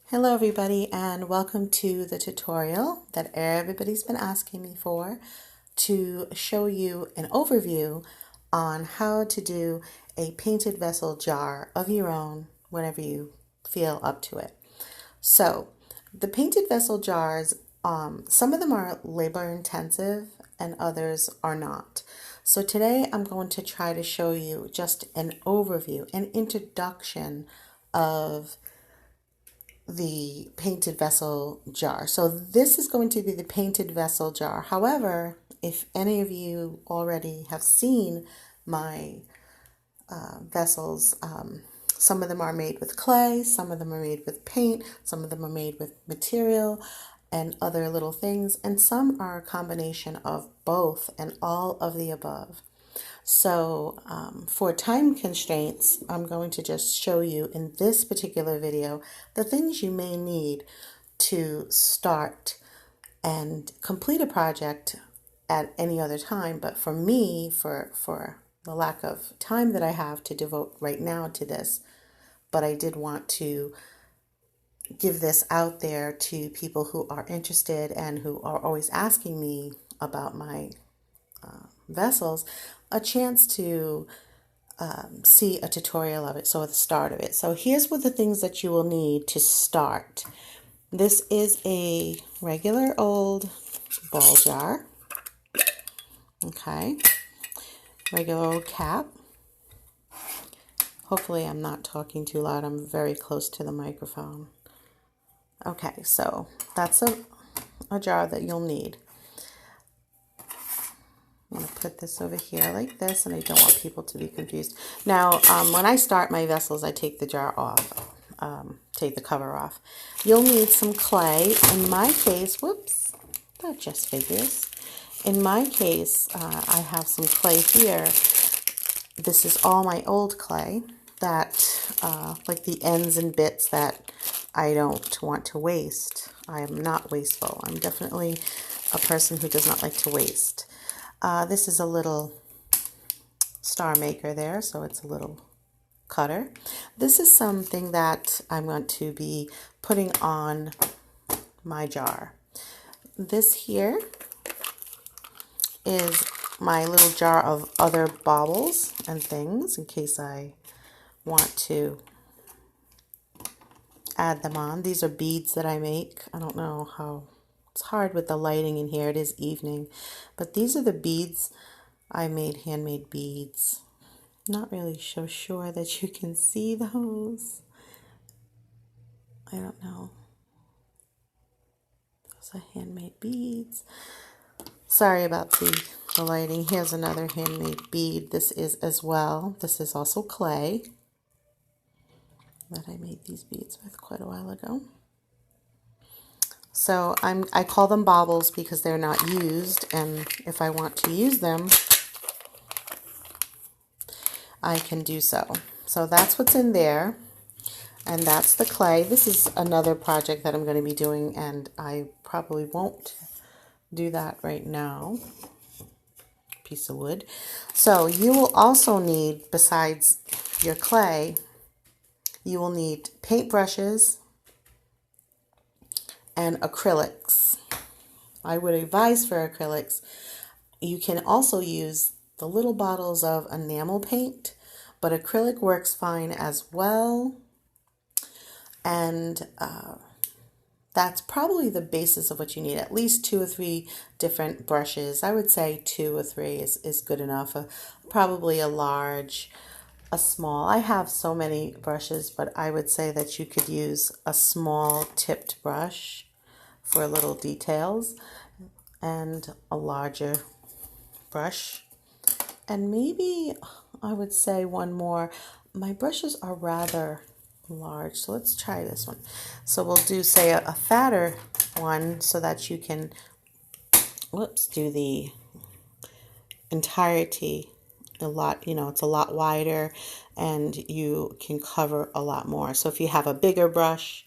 Hello everybody, and welcome to the tutorial that everybody's been asking me for to show you an overview on how to do a painted vessel jar of your own whenever you feel up to it. So the painted vessel jars, some of them are labor intensive and others are not. So today I'm going to try to show you just an overview, an introduction of the painted vessel jar. So this is going to be the painted vessel jar. However, if any of you already have seen my vessels, some of them are made with clay, some of them are made with paint, some of them are made with material and other little things, and some are a combination of both and all of the above. So for time constraints, I'm going to just show you in this particular video the things you may need to start and complete a project at any other time. But for me, for the lack of time that I have to devote right now to this, but I did want to give this out there to people who are interested and who are always asking me about my vessels, a chance to see a tutorial of it, so at the start of it. So here's what the things that you will need to start. This is a regular old ball jar, okay, regular old cap. Hopefully I'm not talking too loud, I'm very close to the microphone. Okay, so that's a jar that you'll need. I'm going to put this over here like this, and I don't want people to be confused. Now, when I start my vessels, I take the jar off, take the cover off. You'll need some clay. In my case, whoops, that just figures. In my case, I have some clay here. This is all my old clay that, like the ends and bits that I don't want to waste. I am not wasteful. I'm definitely a person who does not like to waste. This is a little star maker there, so it's a little cutter. This is something that I'm going to be putting on my jar. This here is my little jar of other baubles and things in case I want to add them on. These are beads that I make. I don't know how, it's hard with the lighting in here. It is evening, but these are the beads I made, handmade beads. Not really so sure that you can see those. I don't know. Those are handmade beads. Sorry about the lighting. Here's another handmade bead. This is as well. This is also clay that I made these beads with quite a while ago. So I call them baubles because they're not used, and if I want to use them, I can do so. So that's what's in there, and that's the clay. This is another project that I'm going to be doing, and I probably won't do that right now. Piece of wood. So you will also need, besides your clay, you will need paint brushes and acrylics. I would advise for acrylics, you can also use the little bottles of enamel paint, but acrylic works fine as well. And that's probably the basis of what you need. At least 2 or 3 different brushes. I would say 2 or 3 is good enough. Probably a large, a small. I have so many brushes, but I would say that you could use a small tipped brush for little details and a larger brush. And maybe I would say one more. My brushes are rather large, so let's try this one. So we'll do, say, a fatter one so that you can, do the entirety a lot, it's a lot wider and you can cover a lot more. So if you have a bigger brush,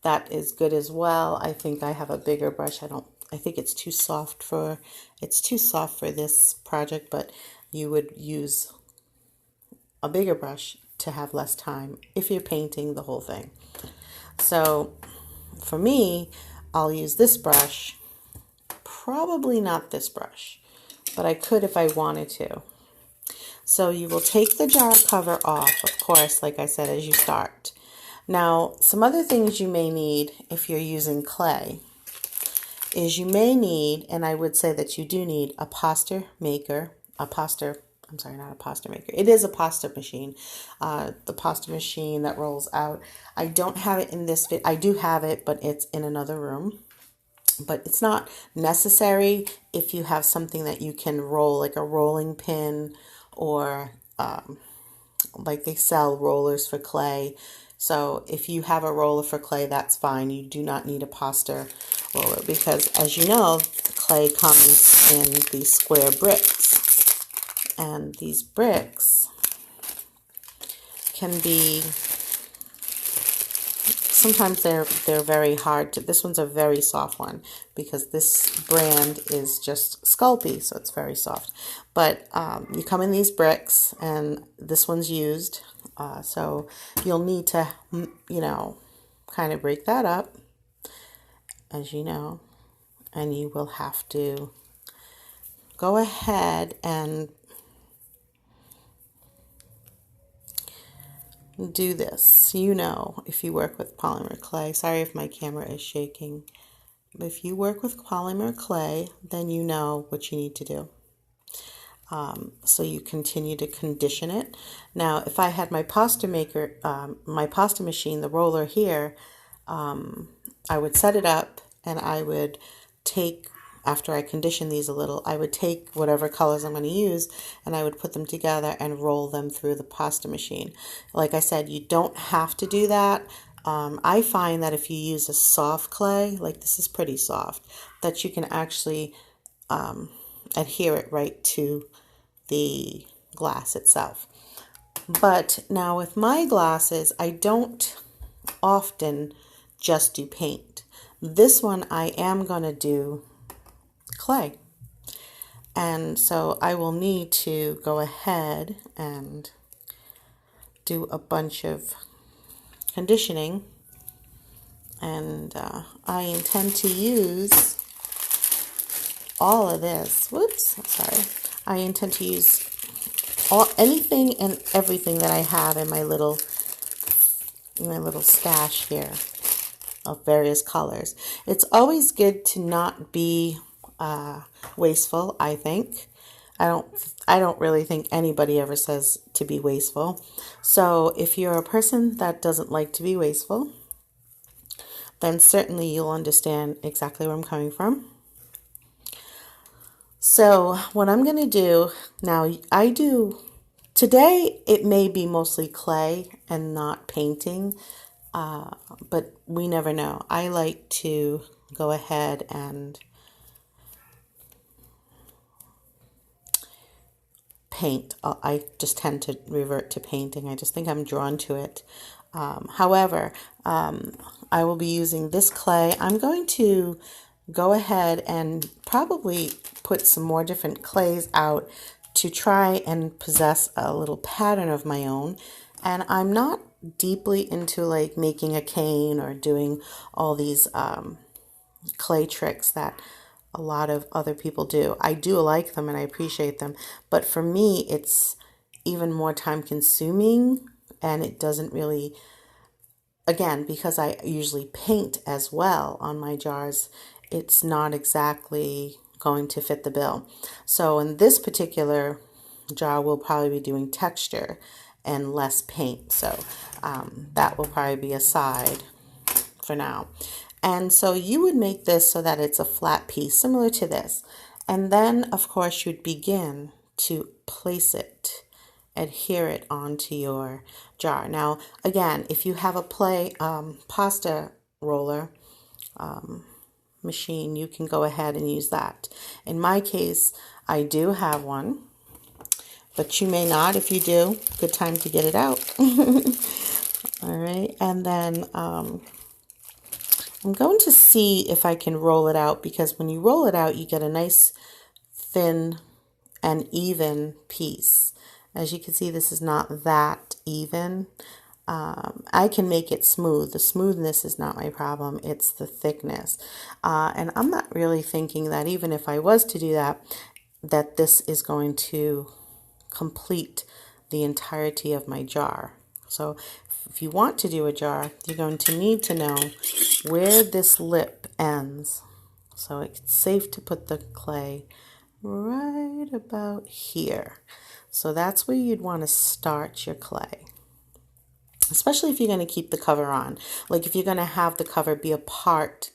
that is good as well. I think I have a bigger brush. I think it's too soft for this project, but you would use a bigger brush to have less time if you're painting the whole thing. So for me, I'll use this brush. Probably not this brush, but I could if I wanted to. So you will take the jar cover off, of course, like I said, as you start. Now, some other things you may need if you're using clay is you may need, and I would say that you do need, a pasta maker, I'm sorry, not a pasta maker. It is a pasta machine, the pasta machine that rolls out. I don't have it in this fit. I do have it, but it's in another room. But it's not necessary if you have something that you can roll, like a rolling pin, or like they sell rollers for clay. So if you have a roller for clay, that's fine. You do not need a pasta roller because, as you know, clay comes in these square bricks. And these bricks can be, sometimes they're very hard to, this one's a very soft one because this brand is just Sculpey, so it's very soft. But you come in these bricks, and this one's used, so you'll need to, kind of break that up, as you know, and you will have to go ahead and do this. If you work with polymer clay, sorry if my camera is shaking, but if you work with polymer clay, then you know what you need to do. So you continue to condition it. Now, if I had my pasta maker, my pasta machine, the roller here, I would set it up, and I would take, after I condition these a little, I would take whatever colors I'm going to use, and I would put them together and roll them through the pasta machine. Like I said, you don't have to do that. I find that if you use a soft clay, like this is pretty soft, that you can actually adhere it right to the glass itself. But now with my glasses, I don't often just do paint. This one I am going to do clay. And so I will need to go ahead and do a bunch of conditioning. And I intend to use all of this. Whoops, I'm sorry. I intend to use anything and everything that I have in my little stash here of various colors. It's always good to not be wasteful, I think. I don't really think anybody ever says to be wasteful. So if you're a person that doesn't like to be wasteful, then certainly you'll understand exactly where I'm coming from. So what I'm going to do now, today it may be mostly clay and not painting, but we never know. I like to go ahead and paint. I just tend to revert to painting. I just think I'm drawn to it. However, I will be using this clay. I'm going to go ahead and probably put some more different clays out to try and possess a little pattern of my own. And I'm not deeply into like making a cane or doing all these clay tricks that a lot of other people do. I do like them and I appreciate them, but for me it's even more time consuming, and it doesn't really, again, because I usually paint as well on my jars, it's not exactly going to fit the bill. So in this particular jar, we'll probably be doing texture and less paint. So that will probably be a side for now. And so you would make this so that it's a flat piece similar to this. And then, of course, you'd begin to place it, adhere it onto your jar. Now, again, if you have a pasta roller machine, you can go ahead and use that. In my case, I do have one, but you may not. If you do, good time to get it out. All right, and then I'm going to see if I can roll it out, because when you roll it out, you get a nice thin and even piece. As you can see, this is not that even. I can make it smooth. The smoothness is not my problem. It's the thickness. And I'm not really thinking that even if I was to do that, that this is going to complete the entirety of my jar. So if you want to do a jar, you're going to need to know where this lip ends. So it's safe to put the clay right about here. So that's where you'd want to start your clay, especially if you're going to keep the cover on. Like if you're going to have the cover be a part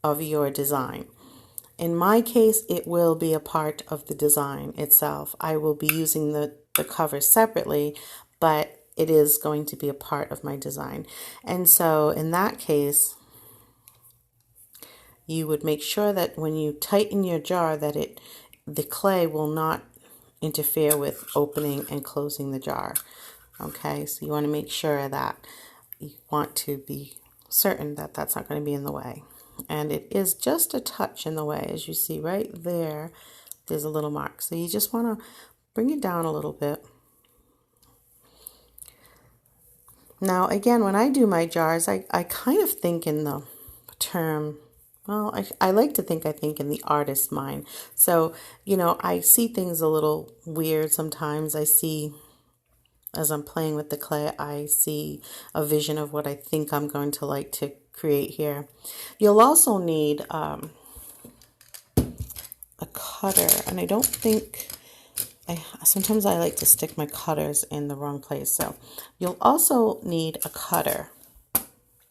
of your design. In my case, it will be a part of the design itself. I will be using the cover separately, but it is going to be a part of my design. And so in that case, you would make sure that when you tighten your jar that the clay will not interfere with opening and closing the jar. Okay, so you want to make sure that you want to be certain that that's not going to be in the way. And it is just a touch in the way. As you see right there, there's a little mark. So you just want to bring it down a little bit. Now, again, when I do my jars, I kind of think in the term, well, I like to think I think in the artist's mind. So, you know, I see things a little weird sometimes. I see, as I'm playing with the clay, I see a vision of what I think I'm going to like to create here. You'll also need a cutter, and I don't think, sometimes I like to stick my cutters in the wrong place. So you'll also need a cutter,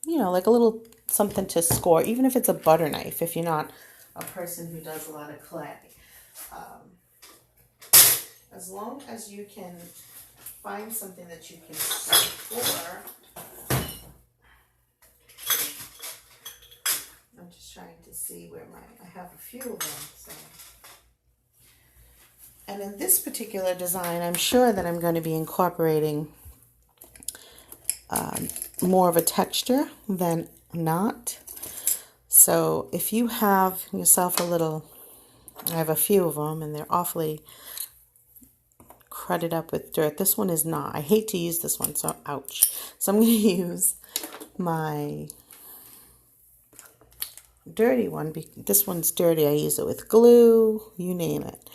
you know, like a little something to score, even if it's a butter knife, if you're not a person who does a lot of clay. As long as you can find something that you can score. I'm just trying to see where I have a few of them. So. And in this particular design, I'm sure that I'm going to be incorporating more of a texture than not. So if you have yourself a little, I have a few of them and they're awfully crudted up with dirt. This one is not. I hate to use this one, so ouch. So I'm going to use my dirty one. This one's dirty. I use it with glue, you name it.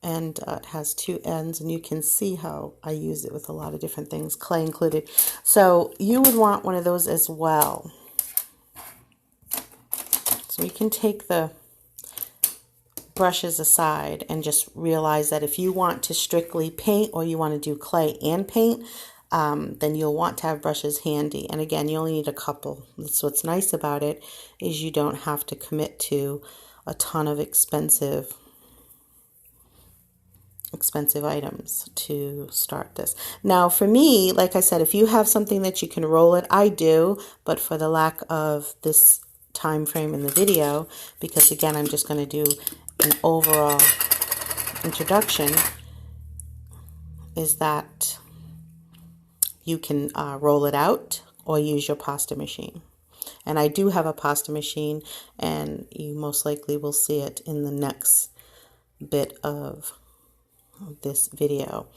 And it has two ends, and you can see how I use it with a lot of different things, clay included. So you would want one of those as well. So you can take the brushes aside and just realize that if you want to strictly paint or you want to do clay and paint, then you'll want to have brushes handy. And again, you only need a couple. That's what's nice about it, is you don't have to commit to a ton of expensive items to start this. Now for me, like I said, if you have something that you can roll it, I do, but for the lack of this time frame in the video, because again, I'm just going to do an overall introduction, is that you can roll it out or use your pasta machine. And I do have a pasta machine, and you most likely will see it in the next bit of this video.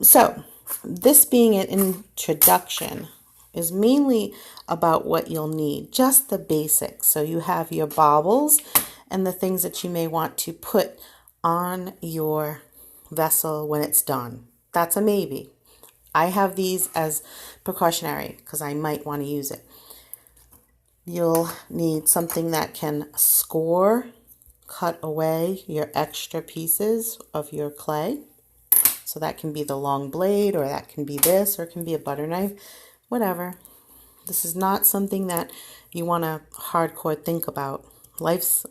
So this being an introduction is mainly about what you'll need, just the basics. So you have your baubles and the things that you may want to put on your vessel when it's done. That's a maybe. I have these as precautionary because I might want to use it. You'll need something that can score, cut away your extra pieces of your clay. So that can be the long blade, or that can be this, or it can be a butter knife, whatever. This is not something that you want to hardcore think about. Life's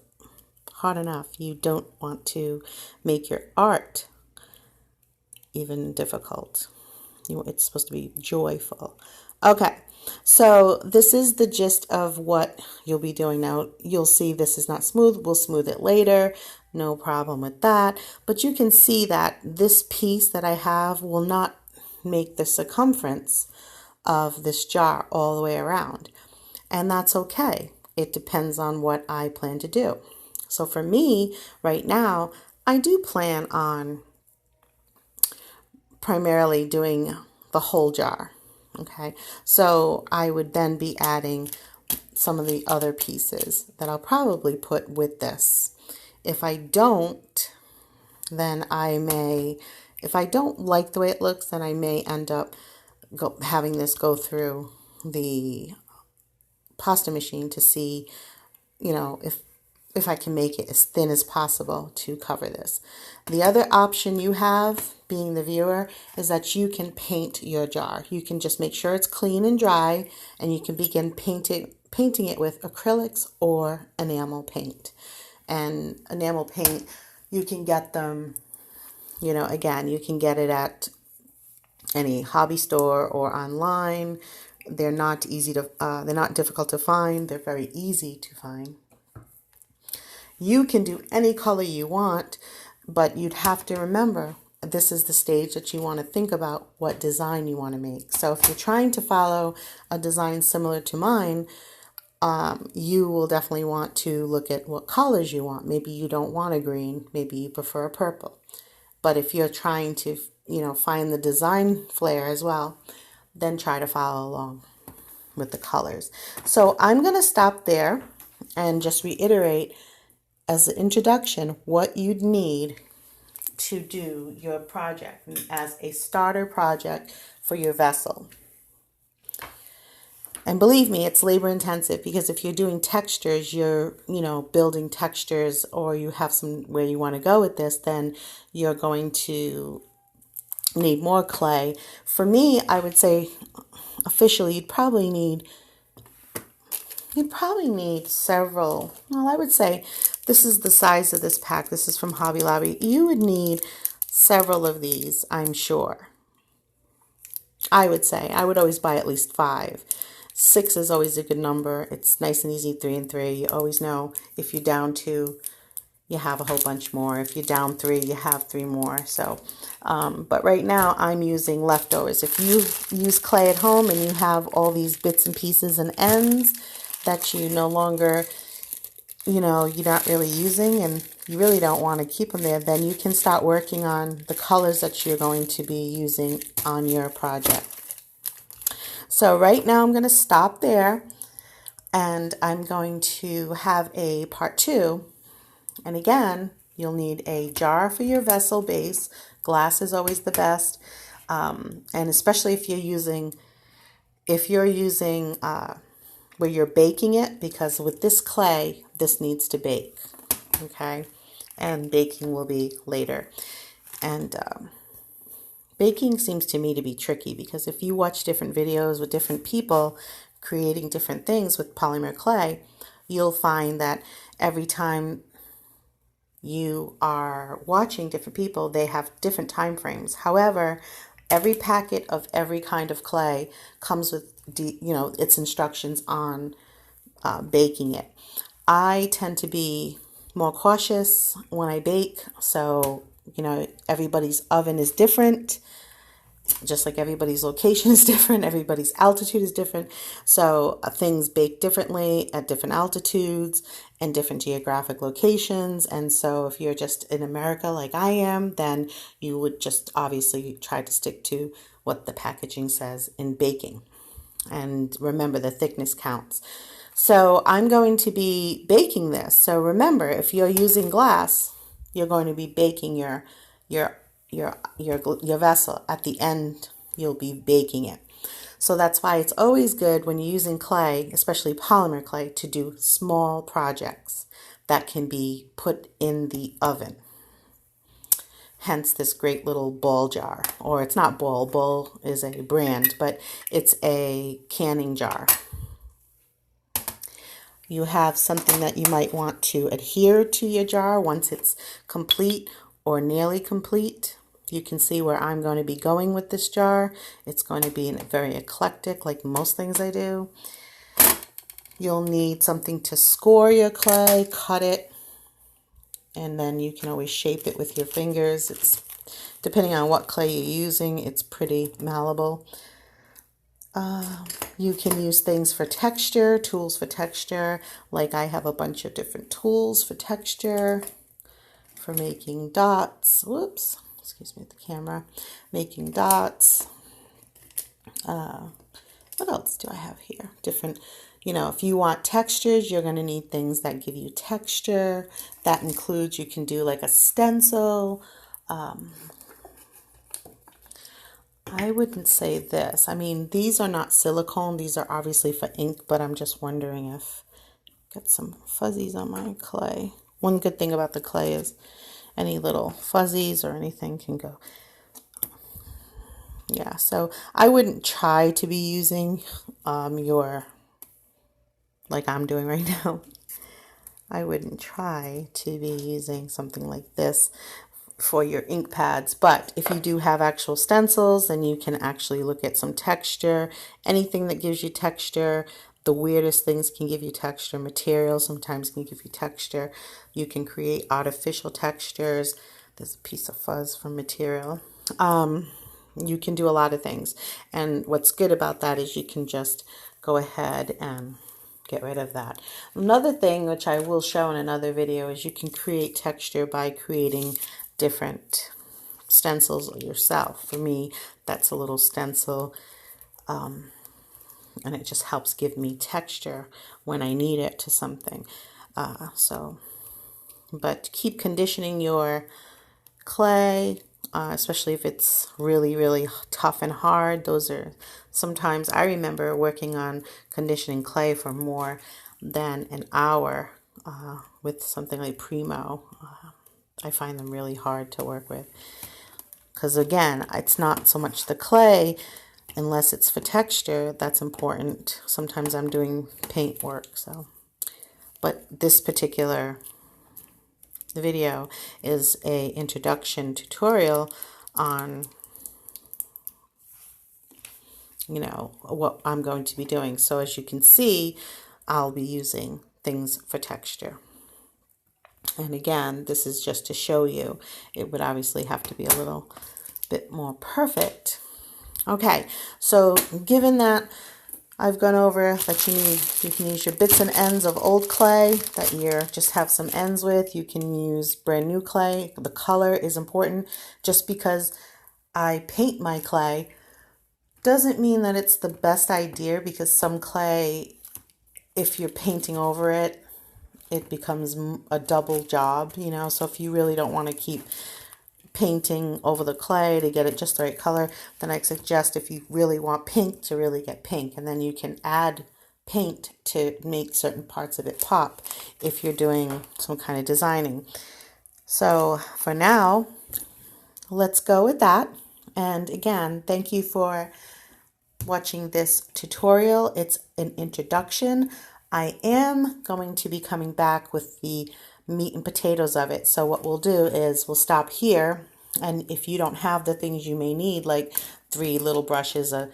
hard enough. You don't want to make your art even difficult. It's supposed to be joyful. Okay, so this is the gist of what you'll be doing now. You'll see this is not smooth. We'll smooth it later. No problem with that. But you can see that this piece that I have will not make the circumference of this jar all the way around. And that's okay. It depends on what I plan to do. So for me, right now, I do plan on primarily doing the whole jar. Okay, so I would then be adding some of the other pieces that I'll probably put with this. If I don't, then if I don't like the way it looks, then I may end up having this go through the pasta machine to see, if I can make it as thin as possible to cover this. The other option you have, being the viewer, is that you can paint your jar. You can just make sure it's clean and dry, and you can begin painting it with acrylics or enamel paint. And enamel paint, you can get them, again, you can get it at any hobby store or online. They're not they're not difficult to find. They're very easy to find. You can do any color you want, but you'd have to remember this is the stage that you want to think about what design you want to make. So if you're trying to follow a design similar to mine, you will definitely want to look at what colors you want. Maybe you don't want a green, maybe you prefer a purple. But if you're trying to, find the design flair as well, then try to follow along with the colors. So I'm going to stop there and just reiterate as an introduction what you'd need to do your project as a starter project for your vessel. And believe me, it's labor intensive, because if you're doing textures, you're, building textures, or you have where you want to go with this, then you're going to need more clay. For me, I would say officially you'd probably need several. Well, I would say this is the size of this pack. This is from Hobby Lobby. You would need several of these, I'm sure. I would say I would always buy at least 5. 6 is always a good number. It's nice and easy, 3 and 3. You always know if you're down 2, you have a whole bunch more. If you're down 3, you have 3 more. So, but right now I'm using leftovers. If you use clay at home and you have all these bits and pieces and ends that you no longer, you're not really using, and you really don't want to keep them there, then you can start working on the colors that you're going to be using on your project. So right now I'm going to stop there, and I'm going to have a part 2. And again, you'll need a jar for your vessel base. Glass is always the best, and especially if you're using where you're baking it, because with this clay, this needs to bake. Okay, and baking will be later. And baking seems to me to be tricky, because if you watch different videos with different people creating different things with polymer clay, you'll find that every time you are watching different people, they have different time frames. However, every packet of every kind of clay comes with its instructions on baking it. I tend to be more cautious when I bake, so everybody's oven is different, just like everybody's location is different, everybody's altitude is different. So things bake differently at different altitudes and different geographic locations. And so if you're just in America like I am, then you would just obviously try to stick to what the packaging says in baking. And remember, the thickness counts. So I'm going to be baking this. So remember, if you're using glass, you're going to be baking your vessel. At the end, you'll be baking it. So that's why it's always good when you're using clay, especially polymer clay, to do small projects that can be put in the oven. Hence this great little ball jar, or it's not Ball is a brand, but it's a canning jar. You have something that you might want to adhere to your jar once it's complete or nearly complete. You can see where I'm going to be going with this jar. It's going to be very eclectic, like most things I do. You'll need something to score your clay, cut it, and then you can always shape it with your fingers. It's depending on what clay you're using, it's pretty malleable. You can use things for texture, tools for texture, like I have a bunch of different tools for texture, for making dots. Whoops, excuse me, the camera. Making dots. What else do I have here? Different, if you want textures, you're going to need things that give you texture. That includes, you can do like a stencil. I wouldn't say this. I mean, these are not silicone. These are obviously for ink, but I'm just wondering if got some fuzzies on my clay. One good thing about the clay is any little fuzzies or anything can go. Yeah, so I wouldn't try to be using like I'm doing right now. I wouldn't try to be using something like this for your ink pads, but if you do have actual stencils, then you can actually look at some texture. Anything that gives you texture, the weirdest things can give you texture. Material sometimes can give you texture. You can create artificial textures. There's a piece of fuzz from material. You can do a lot of things, and what's good about that is you can just go ahead and get rid of that. Another thing, which I will show in another video, is you can create texture by creating different stencils yourself. For me, that's a little stencil, and it just helps give me texture when I need it to something. But keep conditioning your clay, especially if it's really, really tough and hard. Those are sometimes, I remember working on conditioning clay for more than an hour with something like Primo. I find them really hard to work with because, again, it's not so much the clay, unless it's for texture, that's important. Sometimes I'm doing paint work, but this particular video is a introduction tutorial on what I'm going to be doing. So as you can see, I'll be using things for texture. And again, this is just to show you. It would obviously have to be a little bit more perfect. Okay, so given that I've gone over that you can use your bits and ends of old clay that you just have some ends with. You can use brand new clay. The color is important. Just because I paint my clay doesn't mean that it's the best idea, because some clay, if you're painting over it, it becomes a double job, So if you really don't want to keep painting over the clay to get it just the right color, then I suggest, if you really want pink, to really get pink, and then you can add paint to make certain parts of it pop if you're doing some kind of designing. So for now, let's go with that. And again, thank you for watching this tutorial. It's an introduction. I am going to be coming back with the meat and potatoes of it. So what we'll do is we'll stop here, and if you don't have the things you may need, like 3 little brushes, a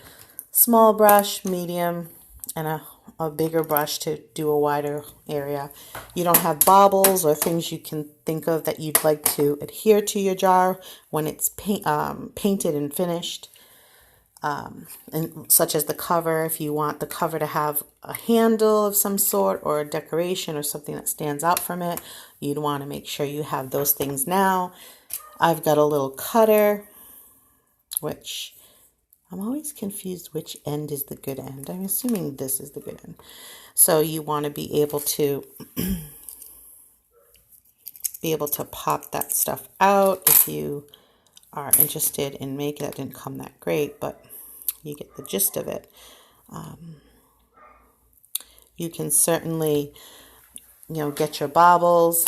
small brush, medium, and a bigger brush to do a wider area. You don't have baubles or things you can think of that you'd like to adhere to your jar when it's painted and finished. And such as the cover, if you want the cover to have a handle of some sort or a decoration or something that stands out from it, you'd want to make sure you have those things now. I've got a little cutter, which I'm always confused which end is the good end. I'm assuming this is the good end. So you want to be able to pop that stuff out if you are interested in making it. That didn't come that great, but you get the gist of it. You can certainly, get your baubles,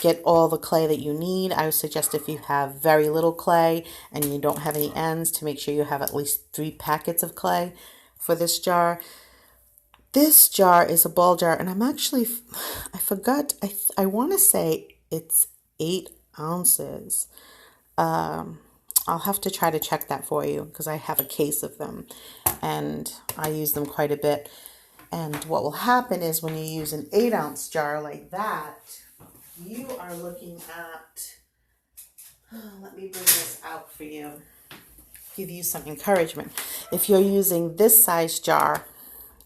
get all the clay that you need. I would suggest, if you have very little clay and you don't have any ends, to make sure you have at least 3 packets of clay for this jar. This jar is a ball jar, and I forgot, I want to say it's 8 ounces. I'll have to try to check that for you, because I have a case of them and I use them quite a bit. And what will happen is, when you use an 8-ounce jar like that, you are looking at, let me bring this out for you, give you some encouragement. If you're using this size jar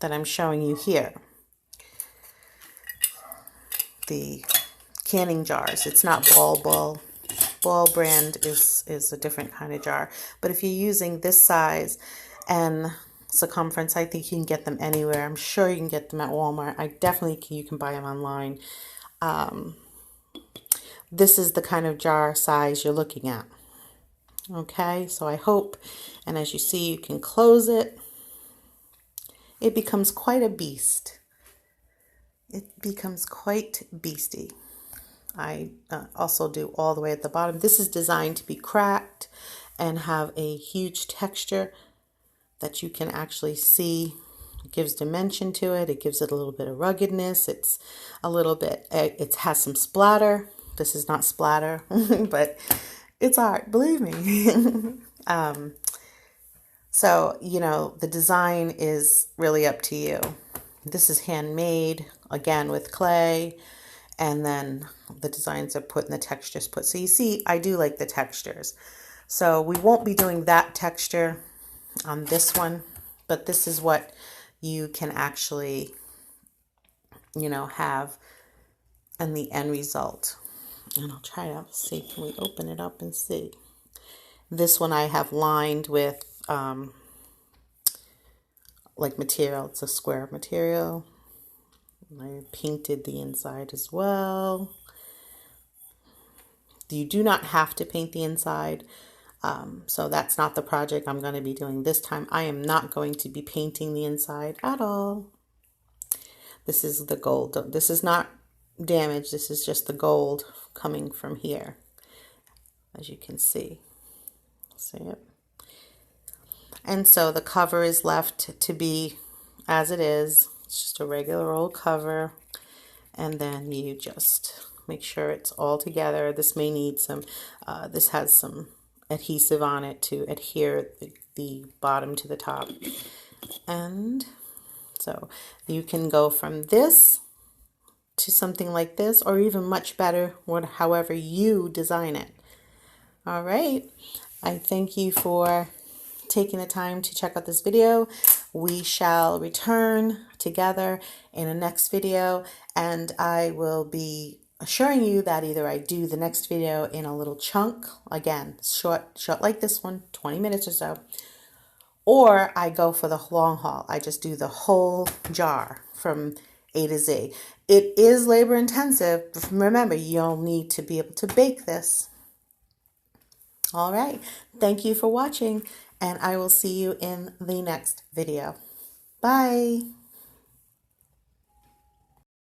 that I'm showing you here, the canning jars, it's not Ball brand is a different kind of jar. But if you're using this size, and circumference. I think you can get them anywhere. I'm sure you can get them at Walmart. You can buy them online. This is the kind of jar size you're looking at. Okay, so I hope, and as you see, you can close it. It becomes quite a beast. It becomes quite beastie. I also do all the way at the bottom. This is designed to be cracked and have a huge texture that you can actually see. It gives dimension to it. It gives it a little bit of ruggedness. It's a little bit, it has some splatter. This is not splatter, but it's art, believe me. So, you know, the design is really up to you. This is handmade, again, with clay. And then the designs are put and the textures put. So you see, I do like the textures. So we won't be doing that texture on this one, but this is what you can actually, you know, have in the end result. And I'll try to see, can we open it up and see? This one I have lined with like material. It's a square material. I painted the inside as well. You do not have to paint the inside. So that's not the project I'm going to be doing this time. I am not going to be painting the inside at all. This is the gold. This is not damaged. This is just the gold coming from here, as you can see. See it? And so the cover is left to be as it is. It's just a regular old cover, and then you just make sure it's all together. This may need some, this has some adhesive on it to adhere the bottom to the top. And so you can go from this to something like this, or even much better, however you design it. All right, I thank you for taking the time to check out this video. We shall return together in a next video, and I will be assuring you that either I do the next video in a little chunk, again, short like this one, 20 minutes or so, or I go for the long haul. I just do the whole jar from A to Z. It is labor intensive, but remember, you'll need to be able to bake this. All right, thank you for watching, and I will see you in the next video. Bye.